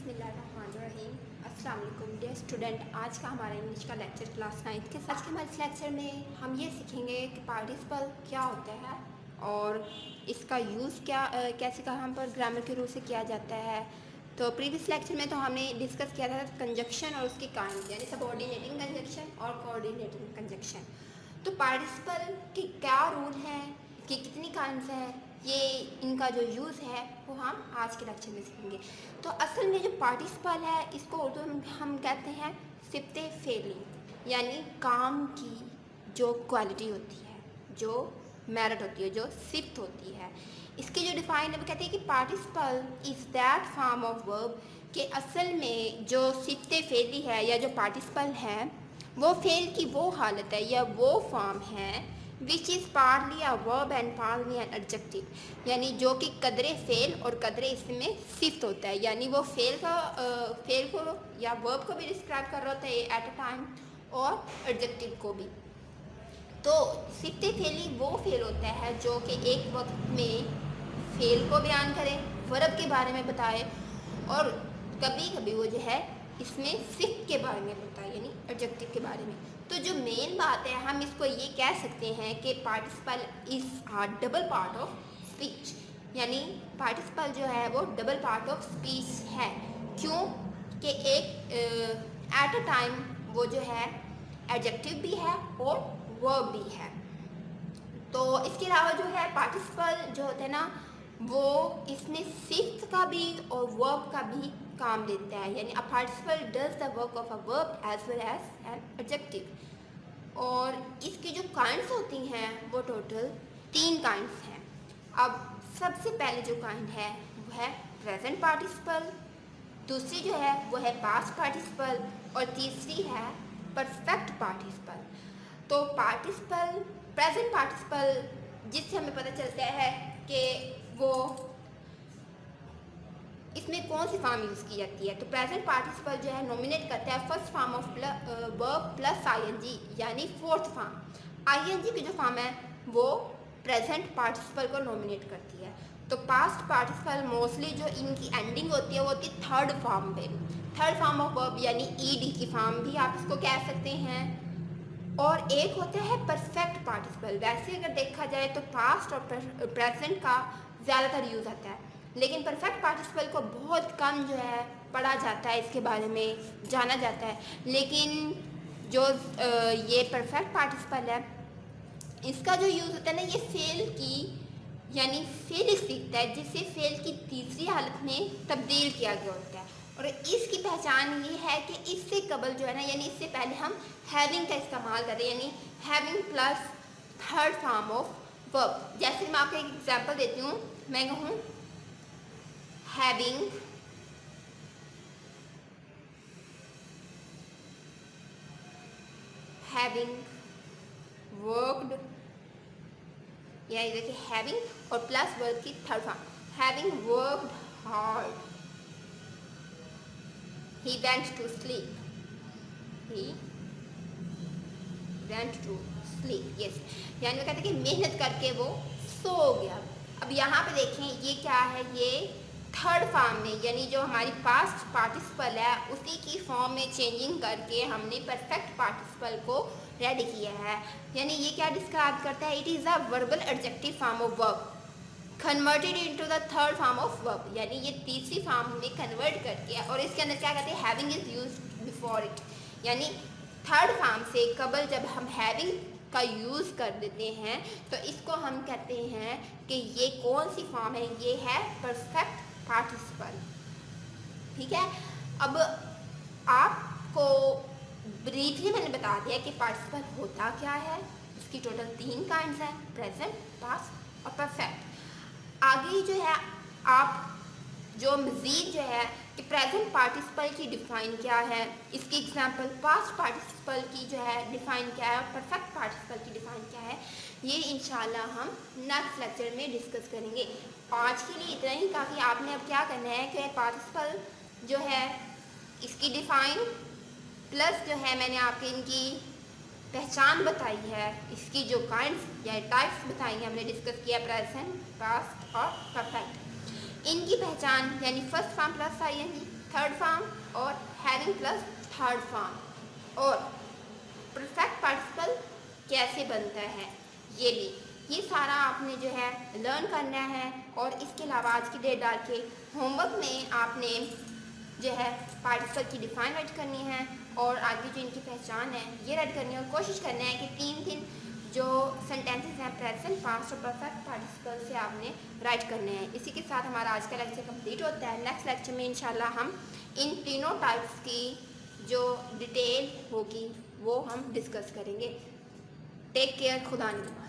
बिस्मिल्लाहिर्रहमानिर्रहीम। अस्सलाम वालेकुम डियर स्टूडेंट। आज का हमारा इंग्लिश का लेक्चर क्लास 9th के साथ। आज के हमारे इस लेक्चर में हम ये सीखेंगे कि पार्टिसिपल क्या होता है और इसका यूज़ कैसे कहाँ पर ग्रामर के रूल से किया जाता है। तो प्रीवियस लेक्चर में तो हमने डिस्कस किया था कंजक्शन और उसके काइंड, यानी सबऑर्डिनेटिंग कंजक्शन और कोऑर्डिनेटिंग कंजक्शन। तो पार्टिसिपल के क्या रूल हैं, इसकी कितनी काइंड्स हैं, ये इनका जो यूज़ है वो हम आज के लेक्चर में सीखेंगे। तो असल में जो पार्टिसिपल है इसको उर्दू में हम कहते हैं सिफ्ते फेली, यानी काम की जो क्वालिटी होती है, जो मेरिट होती है, जो सिफ्त होती है। इसकी जो डिफाइन है वो कहते हैं कि participle is that form of verb, कि असल में जो सिफ्ते फेली है या जो पार्टिसिपल है वो फेल की वो हालत है या वो फॉर्म है which is partly a verb and partly an adjective, यानी जो कि कदरे फेल और कदरे इसमें सिफ्त होता है, यानी वो फेल को या वर्ब को भी डिस्क्राइब कर रहा होता है एट अ टाइम और एडजेक्टिव को भी। तो सिफ्ते फेली वो फेल होता है जो कि एक वक्त में फेल को बयान करे, वर्ब के बारे में बताए, और कभी कभी वो जो है इसमें सिफ्त के बारे में बताए, यानी एडजेक्टिव के बारे में। तो जो मेन बात है हम इसको ये कह सकते हैं कि participle is a double part of speech, यानी पार्टिसिपल जो है वो डबल पार्ट ऑफ स्पीच है। क्यों कि एक एट अ टाइम वो जो है एडजेक्टिव भी है और वर्ब भी है। तो इसके अलावा जो है पार्टिसिपल जो होते हैं ना वो इसमें सिफ्त का भी और वर्ब का भी काम लेता है, यानी a participle does the work of a verb as well as an adjective. और इसकी जो काइंड्स होती हैं वो टोटल 3 काइंड्स हैं। अब सबसे पहले जो काइंड है वो है प्रेजेंट पार्टिसिपल, दूसरी जो है वो है पास्ट पार्टिसिपल, और तीसरी है परफेक्ट पार्टिसिपल। तो पार्टिसिपल प्रेजेंट पार्टिसिपल जिससे हमें पता चलता है कि वो इसमें कौन सी फॉर्म यूज़ की जाती है। तो प्रेजेंट पार्टिसिपल जो है नॉमिनेट करता है first form of verb plus I N G, यानी फोर्थ फॉर्म। आईएनजी की जो फॉर्म है वो प्रेजेंट पार्टिसिपल को नॉमिनेट करती है। तो पास्ट पार्टिसिपल मोस्टली जो इनकी एंडिंग होती है वो होती है थर्ड फॉर्म पे, थर्ड फॉर्म ऑफ वर्ब, यानी ईडी की फॉर्म भी आप इसको कह सकते हैं। और एक होता है परफेक्ट पार्टिसिपल। वैसे अगर देखा जाए तो पास्ट और प्रेजेंट का ज़्यादातर यूज़ आता है, लेकिन परफेक्ट पार्टिसिपल को बहुत कम जो है पढ़ा जाता है, इसके बारे में जाना जाता है। लेकिन जो ये परफेक्ट पार्टिसिपल है इसका जो यूज़ होता है ना, ये फेल की यानी फेल सीखता है जिसे फेल की तीसरी हालत में तब्दील किया गया होता है। और इसकी पहचान ये है कि इससे कबल जो है ना, यानी इससे पहले हम हैविंग का इस्तेमाल करें, यानी having plus third form of verb. जैसे मैं आपको एक एग्जांपल देती हूँ, मैं कहूँ हैविंग वर्कड, या देखिए हैविंग और प्लस वर्ब की third form, having worked hard, he went to sleep, he went to sleep, yes, यानी वो कहते हैं कि मेहनत करके वो सो गया। अब यहाँ पे देखें ये क्या है, ये थर्ड फॉर्म में, यानी जो हमारी पास्ट पार्टिसिपल है उसी की फॉर्म में चेंजिंग करके हमने परफेक्ट पार्टिसिपल को रेडी किया है। यानी ये क्या डिस्क्राइब करता है, it is a verbal adjective form of verb converted into the third form of verb, यानी ये तीसरी फॉर्म में कन्वर्ट करके, और इसके अंदर क्या कहते हैं, having is used before it, यानी थर्ड फॉर्म से कबल जब हम हैविंग का यूज़ कर देते हैं तो इसको हम कहते हैं कि ये कौन सी फॉर्म है, ये है परफेक्ट पार्टिसिपल। ठीक है, अब आपको ब्रीफली मैंने बता दिया कि पार्टिसिपल होता क्या है। इसकी टोटल 3 काइंड्स हैं, प्रेजेंट, पास्ट और परफेक्ट। आगे जो है आप जो मज़ीद जो है कि प्रेजेंट पार्टिसिपल की डिफ़ाइन क्या है, इसकी एग्जांपल पास्ट पार्टिसिपल की जो है डिफ़ाइन क्या है, और परफेक्ट पार्टिसिपल की डिफ़ाइन क्या है, ये इंशाल्लाह हम नेक्स्ट लेक्चर में डिस्कस करेंगे। आज के लिए इतना ही काफ़ी। आपने अब क्या करना है कि पार्टिसिपल जो है इसकी डिफ़ाइन प्लस जो है मैंने आपके इनकी पहचान बताई है, इसकी जो काइंड्स या टाइप्स बताई हैं हमने डिस्कस किया, प्रेजेंट, पास्ट और परफेक्ट। इनकी पहचान यानी first form plus I N G, third form और हैविंग प्लस थर्ड फॉर्म और परफेक्ट पार्टिसिपल कैसे बनता है ये सारा आपने जो है लर्न करना है। और इसके अलावा आज की डेट डाल के होमवर्क में आपने जो है पार्टिसिपल की डिफाइन राइट करनी है और आगे जो इनकी पहचान है ये राइट करनी है और कोशिश करना है कि 3 दिन जो सेंटेंसेस हैं प्रेजेंट पास्ट और परफेक्ट पार्टिसिपल से आपने राइट करने हैं। इसी के साथ हमारा आज का लेक्चर कंप्लीट होता है। नेक्स्ट लेक्चर में इंशाल्लाह हम इन तीनों टाइप्स की जो डिटेल होगी वो हम डिस्कस करेंगे। टेक केयर, खुदा निगहबान।